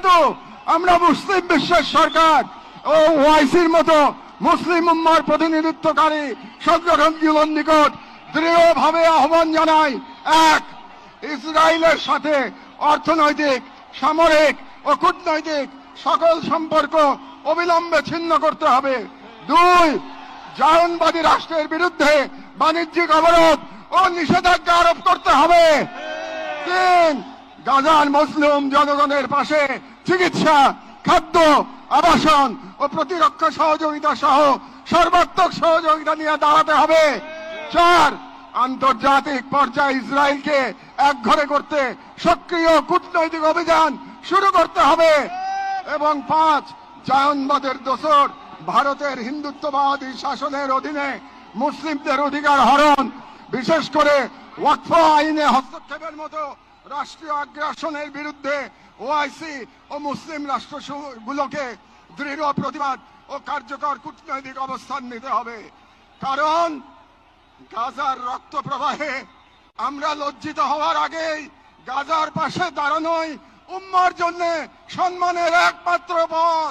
যেহেতু আমরা মুসলিম বিশ্বের সরকার ও ওআইসির মতো মুসলিম উম্মার প্রতিনিধিত্বকারী সংগঠনগুলোর নিকট দৃঢ়ভাবে আহ্বান জানাই, এক, ইসরায়েলের সাথে অর্থনৈতিক, সামরিক ও কূটনৈতিক সকল সম্পর্ক অবিলম্বে ছিন্ন করতে হবে। দুই, জায়নবাদী রাষ্ট্রের বিরুদ্ধে বাণিজ্যিক অবরোধ ও নিষেধাজ্ঞা আরোপ করতে হবে। তিন, গাজার মুসলিম জনগণের পাশে চিকিৎসা, খাদ্য, আবাসন ও প্রতিরক্ষা সহযোগিতা সহ সর্বাত্মক সহযোগিতা নিয়ে দাঁড়াতে হবে। চার, আন্তর্জাতিক পর্যায়ে ইসরায়েলকে একঘরে করতে সক্রিয় কূটনৈতিক অভিযান শুরু করতে হবে। এবং পাঁচ, জায়নবাদের দোসর ভারতের হিন্দুত্ববাদী শাসনের অধীনে মুসলিমদের অধিকার হরণ, বিশেষ করে ওয়াকফ আইনে হস্তক্ষেপের মতো রাষ্ট্রীয় আগ্রাসনের বিরুদ্ধে ওআইসি ও মুসলিম রাষ্ট্রগুলোকে দৃঢ় প্রতিবাদ ও কার্যকর কূটনৈতিক অবস্থান নিতে হবে। কারণ গাজার রক্ত প্রবাহে আমরা লজ্জিত হওয়ার আগেই গাজার পাশে দাঁড়ানোই উম্মার জন্য সম্মানের একমাত্র পথ।